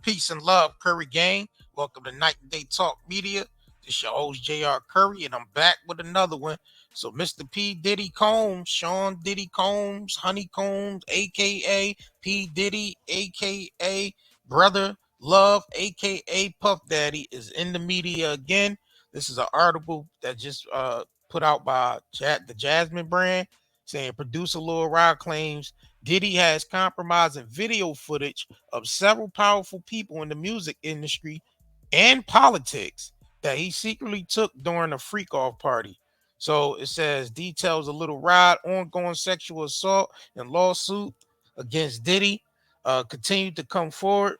Peace and love, Curry Gang. Welcome to Night and Day Talk Media. This your host, J.R. Curry, and I'm back with another one. So, Mr. P. Diddy Combs, Sean Diddy Combs, Honey Combs, a.k.a. P. Diddy, a.k.a. Brother Love, a.k.a. Puff Daddy, is in the media again. This is an article that just put out by the Jasmine brand saying producer Lil Rod claims Diddy has compromising video footage of several powerful people in the music industry and politics that he secretly took during a freak off party. So it says details a Little Rod ongoing sexual assault and lawsuit against Diddy continued to come forward.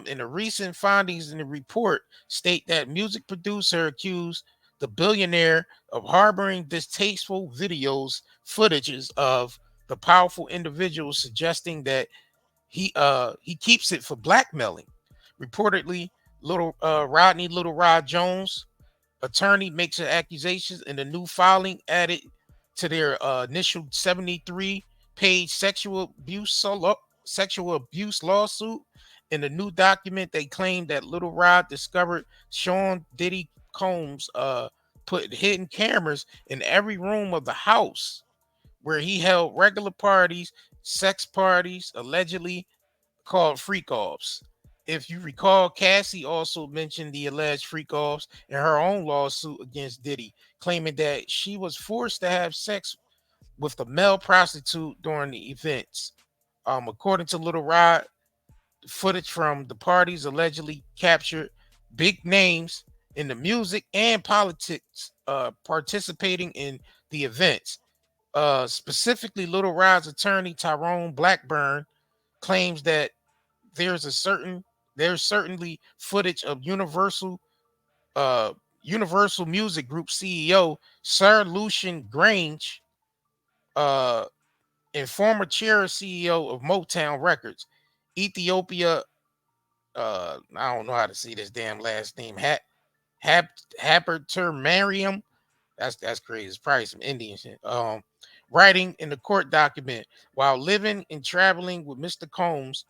In the recent findings in the report state that music producer accused the billionaire of harboring distasteful videos, footages of the powerful individual, suggesting that he keeps it for blackmailing. Reportedly, Little Rod Jones attorney makes an accusation in the new filing added to their initial 73-page sexual abuse lawsuit. In the new document, they claim that Little Rod discovered Sean Diddy Combs put hidden cameras in every room of the house where he held regular parties, sex parties, allegedly called freak offs. If you recall, Cassie also mentioned the alleged freak offs in her own lawsuit against Diddy, claiming that she was forced to have sex with a male prostitute during the events. According to Little Rod, footage from the parties allegedly captured big names in the music and politics participating in the events. Specifically, Little Rod's attorney Tyrone Blackburn claims that there's a certain there's certainly footage of uh Universal Music Group CEO Sir Lucian Grange, uh and former chair CEO of Motown Records, Ethiopia. I don't know how to see this damn last name. Haberter. That's crazy. It's probably some Indian shit. Writing in the court document while living and traveling with Mr. Combs,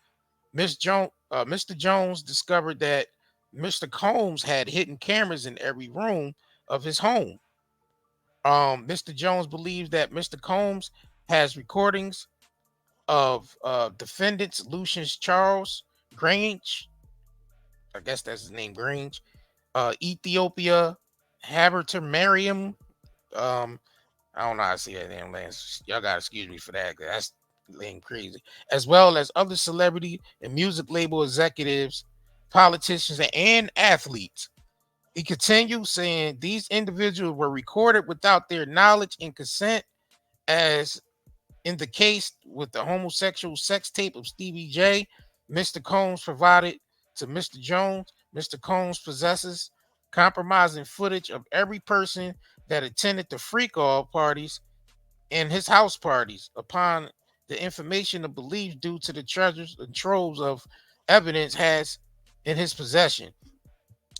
Mr. Jones discovered that Mr. Combs had hidden cameras in every room of his home. Mr. Jones believes that Mr. Combs has recordings of defendants Lucius Charles Grange, I guess that's his name, Grange, Ethiopia, Haberter Mariam. Um, I don't know how to say that damn last. Y'all gotta excuse me for that. 'Cause that's lame crazy. As well as other celebrity and music label executives, politicians, and athletes. He continued saying these individuals were recorded without their knowledge and consent, as in the case with the homosexual sex tape of Stevie J. Mr. Combs provided to Mr. Jones. Mr. Combs possesses compromising footage of every person that attended the freak off parties and his house parties. Upon the information of belief due to the treasures and troves of evidence has in his possession.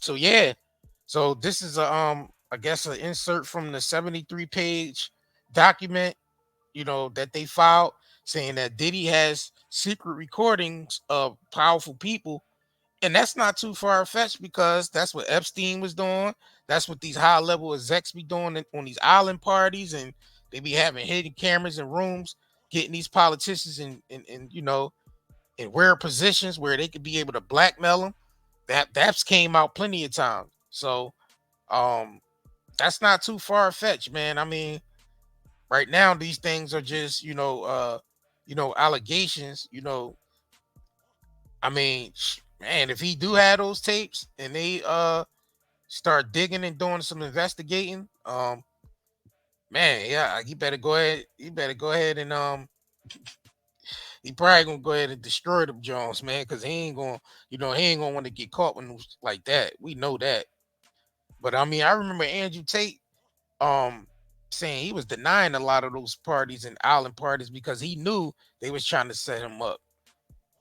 So yeah, so this is a I guess an insert from the 73-page document, that they filed, saying that Diddy has secret recordings of powerful people. And that's not too far fetched because that's what Epstein was doing. That's what these high level execs be doing on these island parties, and they be having hidden cameras in rooms, getting these politicians in rare positions where they could be able to blackmail them. That's came out plenty of times. So um that's not too far fetched, man. I mean, right now these things are just allegations. I mean, man, if he do have those tapes and they start digging and doing some investigating, man, yeah, he better go ahead and he probably gonna go ahead and destroy them Jones, man, because he ain't gonna want to get caught with those like that. We know that. But I mean, I remember Andrew Tate um saying he was denying a lot of those parties and island parties because he knew they was trying to set him up.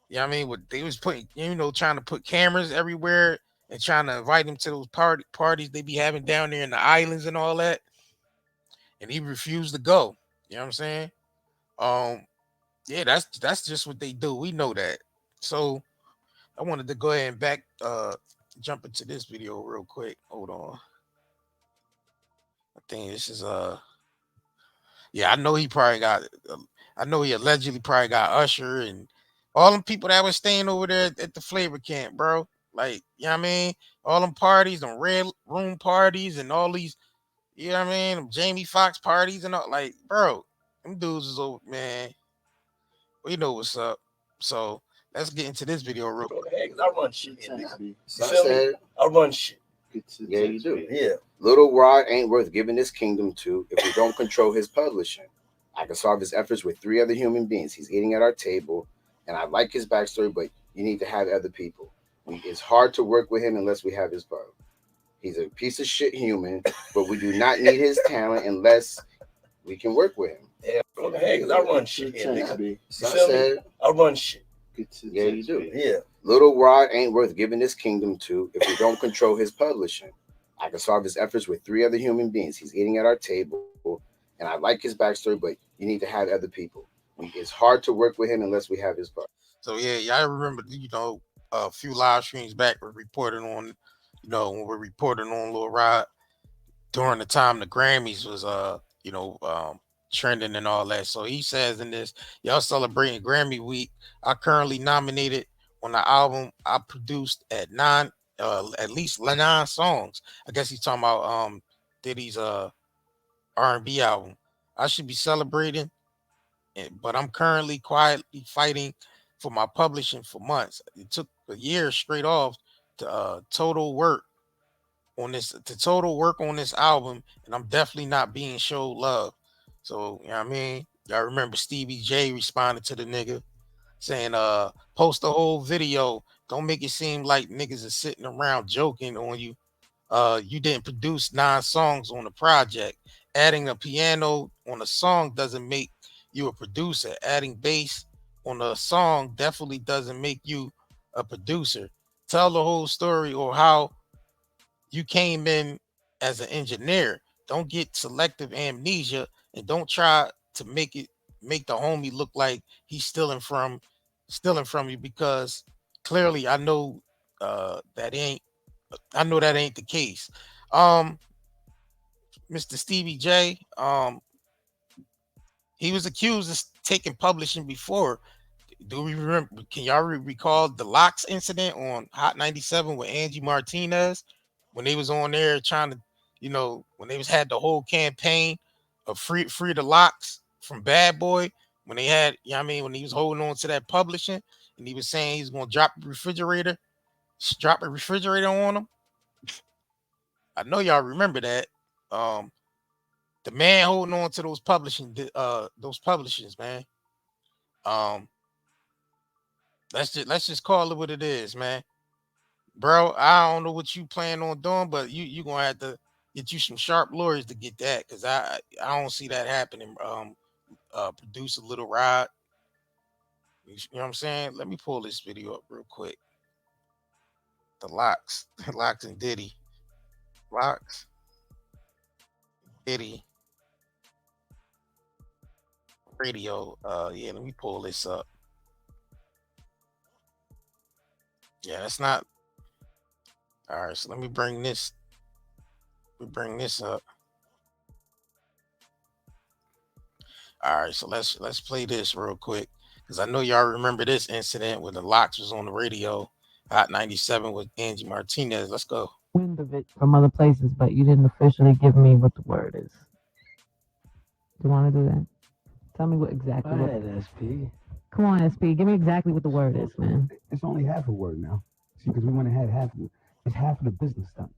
You know what I mean? What they was putting, trying to put cameras everywhere and trying to invite him to those parties they be having down there in the islands and all that. And he refused to go. You know what I'm saying? Um, yeah, that's just what they do. We know that. So I wanted to go ahead and jump into this video real quick. Hold on. I think this is yeah, I know he probably got I know he allegedly probably got Usher and all them people that was staying over there at the flavor camp, bro. Like, you know what I mean? All them parties, them red room parties and all these, you know what I mean? Them Jamie Foxx parties and all, like, bro, them dudes is over, man. We know what's up. So let's get into this video real quick. Hey, 'cause I run shit. You feel me? I run shit. Yeah, you do. Yeah. Little Rod ain't worth giving his kingdom to if we don't control his publishing. I can solve his efforts with 3 other human beings. He's eating at our table, and I like his backstory, but you need to have other people. It's hard to work with him unless we have his power. He's a piece of shit human, but we do not need his talent unless we can work with him. Yeah, hey, 'cause I run shit. Yeah, nigga. You So feel I said, me? I run shit. yeah, you do. Yeah. Little Rod ain't worth giving his kingdom to if we don't control his publishing. I can solve his efforts with 3 other human beings. He's eating at our table, and I like his backstory, but you need to have other people. It's hard to work with him unless we have his power. So yeah, y'all remember, a few live streams back we're reporting on, when we're reporting on Lil Rod during the time the Grammys was trending and all that. So he says in this, y'all celebrating Grammy week. I currently nominated on the album I produced at least 9 songs. I guess he's talking about Diddy's R&B album. I should be celebrating, but I'm currently quietly fighting for my publishing for months. It took a year straight off to total work on this album, and I'm definitely not being showed love. So, you know what I mean? Y'all remember Stevie J responded to the nigga saying, post the whole video. Don't make it seem like niggas are sitting around joking on you. You didn't produce 9 songs on the project. Adding a piano on a song doesn't make you a producer. Adding bass on a song definitely doesn't make you a producer. Tell the whole story or how you came in as an engineer. Don't get selective amnesia and don't try to make the homie look like he's stealing from you, because clearly I know that ain't the case. Um Mr. Stevie J, he was accused of taking publishing before. Do we remember? Can y'all recall the Locks incident on Hot 97 with Angie Martinez when they was on there trying to, when they was had the whole campaign of free the Locks from Bad Boy, when they had, when he was holding on to that publishing and he was saying he's gonna drop a refrigerator on them. I know y'all remember that. The man holding on to those publishings, man. Let's just call it what it is, man. Bro, I don't know what you plan on doing, but you gonna have to get you some sharp lawyers to get that, because I don't see that happening. Produce a Little Rod. You know what I'm saying? Let me pull this video up real quick. The Locks, Locks and Diddy, Locks, Diddy, radio. Yeah, let me pull this up. Yeah, that's not. All right, so let me bring this. Up. All right, so let's play this real quick, because I know y'all remember this incident when the Locks was on the radio, Hot 97 with Angie Martinez. Let's go. Wind of it from other places, but you didn't officially give me what the word is. Do you want to do that? Tell me what exactly. Go ahead, SP. Come on, SP. Give me exactly what the word is, man. It's only half a word now. See, because we went ahead half of it. It's half of the business stuff.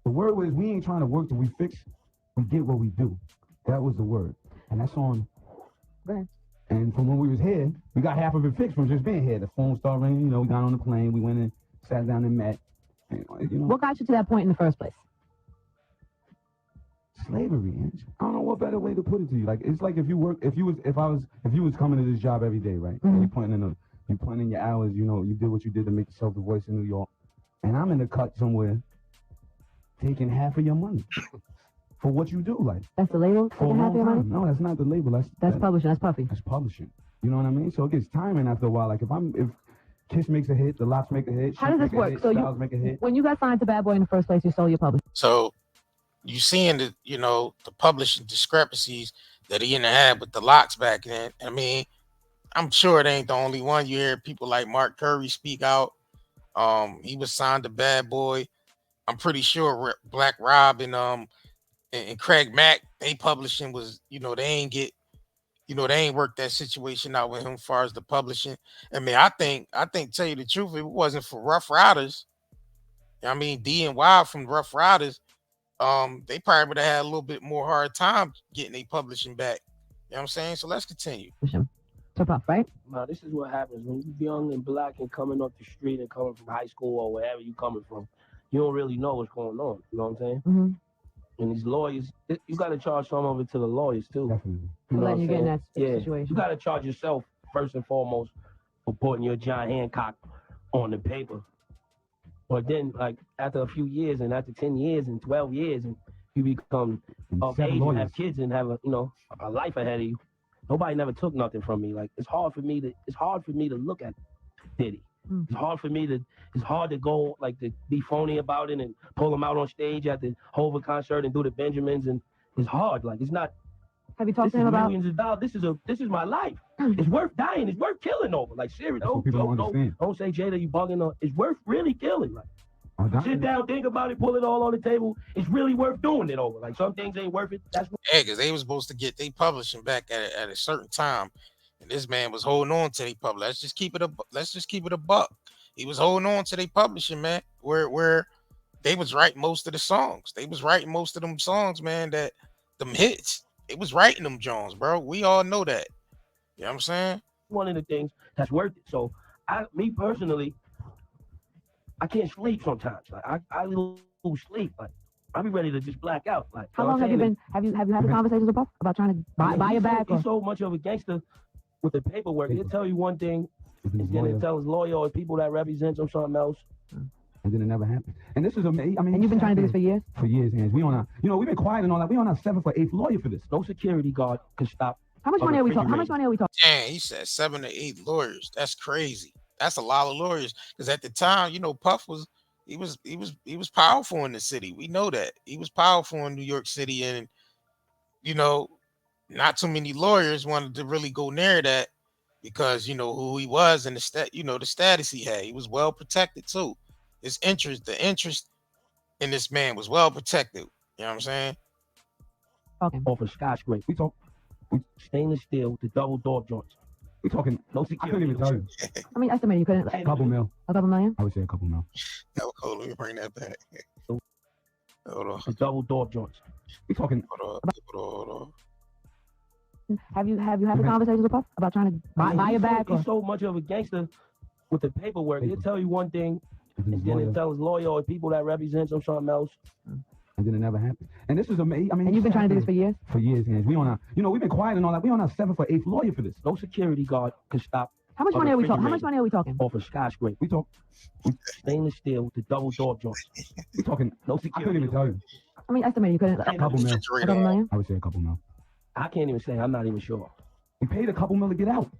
The word was we ain't trying to work till we fix. We get what we do. That was the word, and that's on. Okay. And from when we was here, we got half of it fixed from just being here. The phone started ringing. We got on the plane. We went and sat down and met. And, What got you to that point in the first place? Slavery, Ange. I don't know what better way to put it to you. Like, it's like if you was coming to this job every day, right? Mm-hmm. And you putting in your hours. You did what you did to make yourself the voice in New York. And I'm in the cut somewhere, taking half of your money for what you do. Like, that's the label. Taking half of your money? No, that's not the label. That's publishing. That's puffy. That's publishing. You know what I mean? So it gets tiring after a while. Like if Kiss makes a hit, the Locks make a hit. How does this work? So make a hit. when you got signed to Bad Boy in the first place, you sold your publishing. So you seeing the the publishing discrepancies that he in the had with the locks back then. I mean, I'm sure it ain't the only one. You hear people like Mark Curry speak out. He was signed to Bad Boy. I'm pretty sure Black Rob and Craig Mack, they publishing was, they ain't get, they ain't worked that situation out with him as far as the publishing. I mean, I think tell you the truth, if it wasn't for Rough Riders, I mean D and Y from Rough Riders, they probably would have had a little bit more hard time getting a publishing back. You know what I'm saying? So let's continue. So Puff, right? Now, this is what happens when you're young and black and coming off the street and coming from high school or wherever you coming from. You don't really know what's going on. You know what I'm saying? Mm-hmm. And these lawyers, you got to charge some of it to the lawyers too. Definitely. You know what I'm You get in saying? that situation. You got to charge yourself first and foremost for putting your John Hancock on the paper. But then, like, after a few years and after 10 years and 12 years, and you become of age and have kids and have a life ahead of you. Nobody never took nothing from me. Like, it's hard for me to look at Diddy. Mm. It's hard to go, like, to be phony about it and pull him out on stage at the Hova concert and do the Benjamins, and it's hard. Like, it's not. Have you talked This to him is about? millions of dollars. This is my life. It's worth dying. It's worth killing over. Like, seriously, don't say, Jada, you bugging. It's worth really killing. Like, sit down, think about it, pull it all on the table. It's really worth doing it over. Like, some things ain't worth it. That's what. Yeah, because they was supposed to get they publishing back at a certain time, and this man was holding on to their publishing. Let's just keep it a buck. He was holding on to their publishing, man. Where they was writing most of the songs. They was writing most of them songs, man. That them hits. They was writing them Jones, bro. We all know that. You know what I'm saying? One of the things that's worth it. So, me personally, I can't sleep sometimes. Like, I lose sleep. Like, I be ready to just black out. Like, How long have you been? Have you had the conversations with Puff about trying to buy it back? He's so much of a gangster with the paperwork. He'll tell you one thing, and then he'll tell his lawyer or people that represent him something else. And then it never happened. And this is amazing. I mean, And you've been trying to do this for years? For years, and we on our, we've been quiet and all that. We on our 7th or 8th lawyer for this. No security guard can stop. How much money are we talking? How much money are we talking? Dang, he said 7 to 8 lawyers. That's crazy. That's a lot of lawyers. Because at the time, Puff was he was powerful in the city. We know that. He was powerful in New York City, and not too many lawyers wanted to really go near that because who he was and the status he had. He was well protected too. The interest in this man was well protected. You know what I'm saying? Okay. Off a skyscraper. We talk stainless steel, the double door joints. We talking no I security. couldn't even tell you. I mean, estimate you couldn't. A couple mil. A couple million? I would say a couple mil. No, hold on, let me bring that back. Hold on. The double door joints. We talking. Hold on. Have you had the conversations with Puff about trying to buy it back? He's so much of a gangster with the paperwork. He'll tell you one thing, and then he'll tell his lawyer or people that represent him something else. And then it never happened. And this is amazing. I mean, And you've been trying to do this for years? For years, and we on our, we've been quiet and all that. We on our 7th or 8th lawyer for this. No security guard can stop. How much money are we talking? How much money are we talking? Off a skyscraper. We talk. Stainless steel, the double door joints. We talking. No I security. couldn't even tell you. I mean, estimate you couldn't. A couple mil. A couple million? I would say a couple mil. I can't even say. I'm not even sure. We paid a couple mil to get out.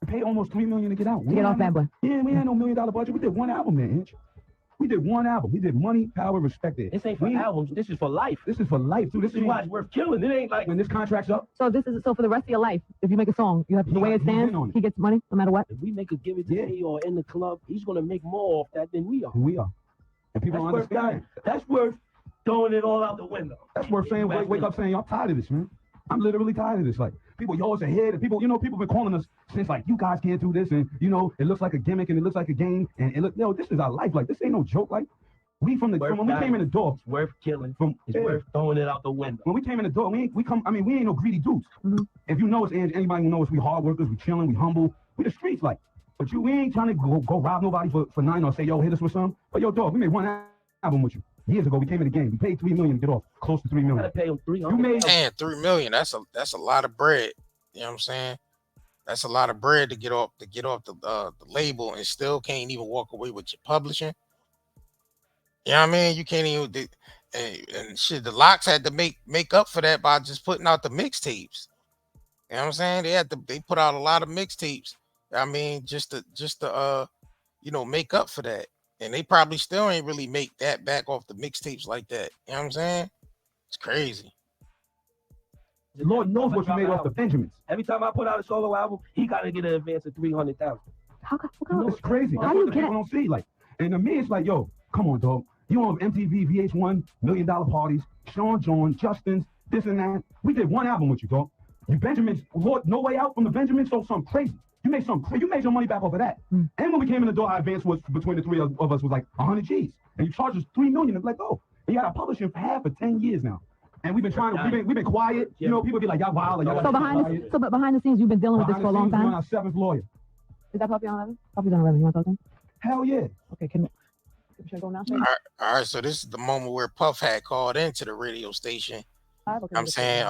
We paid almost $3 million to get out. To get off Bad Boy. Yeah, we had no $1 million budget. We did one album, man. Inch. We did one album. We did Money, Power, Respect. This ain't for albums. This is for life. This is for life, too. This is why it's worth killing. It ain't like when this contract's up. So for the rest of your life, if you make a song, you have the way it stands. He gets money no matter what. If we make a give it to me or in the club, he's gonna make more off that than we are. We are. And people don't understand. That's worth throwing it all out the window. That's worth saying, wake up saying, I'm tired of this, man. I'm literally tired of this. Like, people, yours ahead, and people, people been calling us since, like, you guys can't do this, and, it looks like a gimmick, and it looks like a game, and this is our life. Like, this ain't no joke. Like, when we came in the door, it's worth killing. It's worth throwing it out the window. When we came in the door, we ain't no greedy dudes. Mm-hmm. If you know us, anybody who knows us, we hard workers, we chilling, we humble, we the streets, like. But we ain't trying to go rob nobody for nothing or say, yo, hit us with something. But yo, dog, we made one album with you. Years ago, we came in the game. We paid $3 million to get off, close to $3 million. Gotta pay him $300. You made $3 million. That's a lot of bread. You know what I'm saying? That's a lot of bread to get off the label and still can't even walk away with your publishing. You know what I mean? You can't even and shit. The Locks had to make up for that by just putting out the mixtapes. You know what I'm saying? They put out a lot of mixtapes. I mean, just to make up for that. And they probably still ain't really make that back off the mixtapes like that. You know what I'm saying? It's crazy. The Lord knows what you made off the Benjamins. Every time I put out a solo album, he got to get an advance of 300,000. It's crazy. That's what the people don't see. Like, and to me, it's like, yo, come on, dog. You on MTV, VH1, $1 million parties, Sean John, Justin's, this and that. We did one album with you, dog. You Benjamins, Lord, No Way Out from the Benjamins, so something crazy. You made your money back off of that. And when we came in the door, our advance was between the three of us was like 100 G's. And you charged us $3 million. It's like, oh, and you got to publish him for half for 10 years now. And we've been trying to, we've been quiet. You know, people be like, y'all wild. Like, but behind the scenes, you've been dealing with this for a long time. We're on our 7th lawyer. Is that Puppy on 11? Puppy's on 11. You want to talk to him? Hell yeah. Okay, should I go now? All right, so this is the moment where Puff had called into the radio station. I'm saying,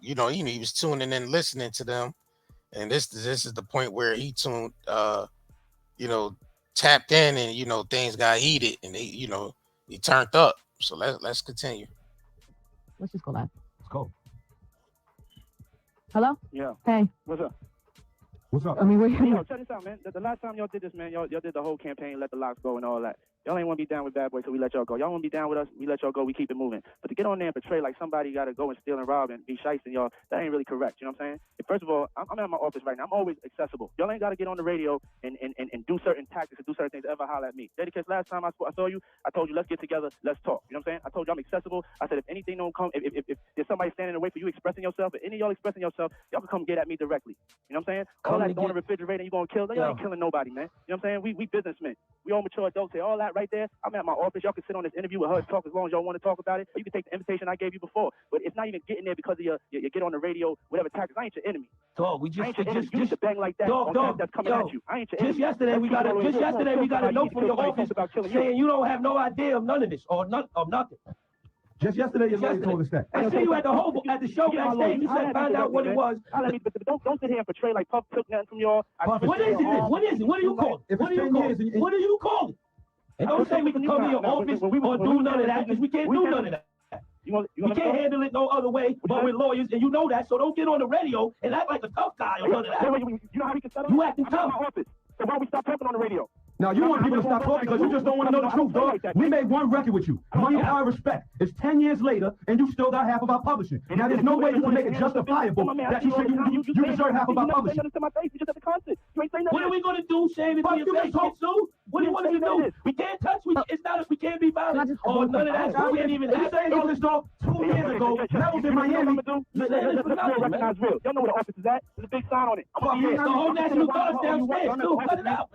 he was tuning in, listening to them, and this is the point where he tuned, tapped in, and things got heated, and he turned up. So let's continue. Let's just go live. Let's go. Hello? Yeah. Hey. What's up? What's up? I mean, check this out, man. The last time y'all did this, man, y'all did the whole campaign, let the locks go and all that. Y'all ain't want to be down with Bad Boy, so we let y'all go. Y'all want to be down with us, we let y'all go, we keep it moving. But to get on there and portray like somebody got to go and steal and rob and be shysting y'all, that ain't really correct, you know what I'm saying? And first of all, I'm at my office right now. I'm always accessible. Y'all ain't got to get on the radio and do certain tactics and do certain things to ever holler at me. Dedicated, last time I saw you, I told you, let's get together, let's talk. You know what I'm saying? I told you I'm accessible. I said, if anything don't come, if there's somebody standing in the way for you expressing yourself, or any of y'all expressing yourself, y'all can come get at me directly. You know what I'm saying? All that going to the refrigerator, you going to kill, y'all ain't killing nobody, man. You know what I'm saying? We businessmen. We all mature adults here. All that right there, I'm at my office. Y'all can sit on this interview with her and talk as long as y'all want to talk about it. Or you can take the invitation I gave you before. But it's not even getting there because of your get on the radio, whatever tactics. I ain't your enemy. Dog, we I ain't your enemy. You just bang like that on that's coming at you. I ain't your enemy. Just yesterday we got a note from your office saying you don't have no idea of none of this or nothing. Just yesterday, your lawyer told us that. I see you at the show backstage. You said find out what it was. But don't sit here and portray like Puff took nothing from y'all. What is it? What is it? What do you call it? What do you call it? And don't say we can come to your office or do none of that, because we can't do none of that. We can't handle it no other way but with lawyers, and you know that, so don't get on the radio and act like a tough guy or none of that. You know how we can settle? You acting tough. So why don't we stop talking on the radio? Now, you want people to stop talking because you just don't want to know the truth, dog. We made one record with you. Money, Power, Respect. It's 10 years later, and you still got half of our publishing. Now, there's no way you can make it justifiable that you said you deserve half of our publishing. What are we going to do, Shane, if we get sued? What do you want us to do? We can't touch. It's not us. We can't be violent. Or none of that. We can't even You saying all this, dog? 2 years ago, Levels in Miami. Recognize real. Y'all know where the office is at? There's a big sign on it. The whole National Guard's downstairs, too. Cut it out.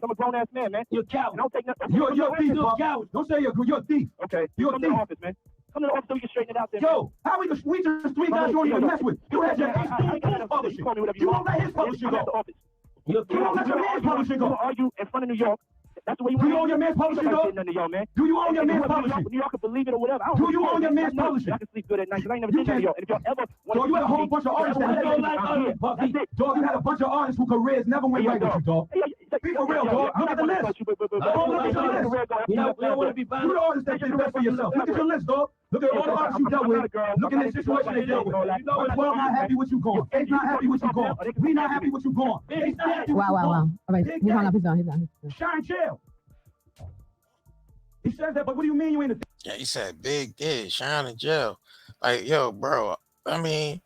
I'm a grown ass man, man. You're a coward. Don't take nothing. You're a thief, Bob. Don't say you're a thief. Okay. You're a Come to thief. the office, man. Come to the office so we can straighten it out there. Yo, how we just 3 guys you don't even mess with? You had your H2 publishing. You won't let his publishing go. You won't let your man's publishing go. Argue in front of New York. That's the way you Do you own your man's publishing, though? Do you own your man's publishing? New York can believe it or whatever. Do you own your man's publishing? I can sleep good at night because I ain't never been to New York. And if y'all ever Dog, you had a whole bunch of artists that never like us. Dog, you had a bunch of artists whose careers never went right with you, dog. Be for real, dog. Look at the list. Look at your list. We don't want to be violent. You the artist that did best for yourself. Look at your list, dog. Look at all the artists you dealt with. Look at the situation they dealt with. You know, it's well not happy with you gone. It's not happy with you gone. We not happy with you gone. Wow. All right, he's hung up. He's done. Shine chill. He says that, but what do you mean you ain't a... Yeah, he said big dick, Shine in jail. Like, yo, bro, I mean,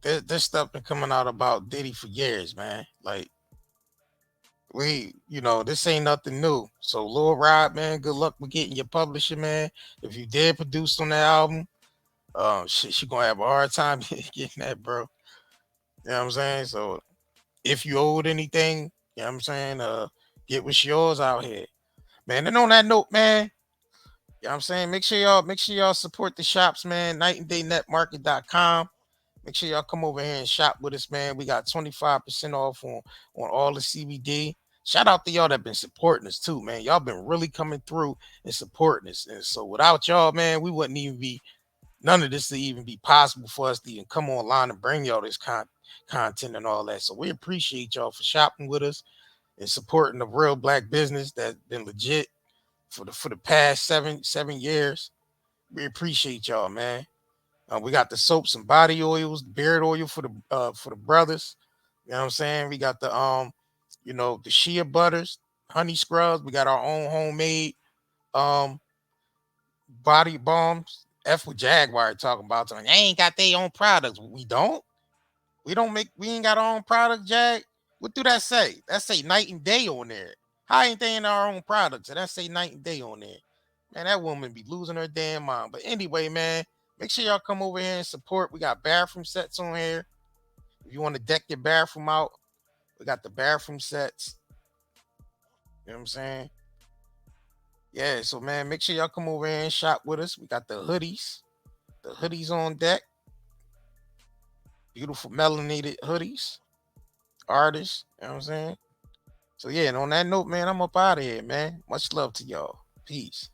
this stuff been coming out about Diddy for years, man. Like, this ain't nothing new. So Lil Rod, man, good luck with getting your publisher, man. If you did produce on that album, she gonna have a hard time getting that, bro. You know what I'm saying? So if you owed anything, you know what I'm saying, get what's yours out here. Man, and on that note, man, you know what I'm saying? Make sure y'all support the shops, man. nightanddaynetmarket.com. Make sure y'all come over here and shop with us, man. We got 25% off on all the CBD. Shout out to y'all that been supporting us too, man. Y'all been really coming through and supporting us. And so without y'all, man, we wouldn't even be none of this to even be possible for us to even come online and bring y'all this content and all that. So we appreciate y'all for shopping with us and supporting the real black business that's been legit for the past seven years. We appreciate y'all, man. We got the soaps and body oils, beard oil for the brothers. You know what I'm saying? We got the The shea butters, honey scrubs. We got our own homemade um body bombs. F with Jaguar talking about something. They ain't got their own products. We don't. We ain't got our own product, Jag. What do that say? That say night and day on there. How ain't they in our own products? And that say night and day on there. Man, that woman be losing her damn mind. But anyway, man, make sure y'all come over here and support. We got bathroom sets on here. If you want to deck your bathroom out, we got the bathroom sets. You know what I'm saying? Yeah, so man, make sure y'all come over here and shop with us. We got the hoodies. The hoodies on deck. Beautiful melanated hoodies. Artists. You know what I'm saying? So yeah, and on that note, man, I'm up out of here, man. Much love to y'all. Peace.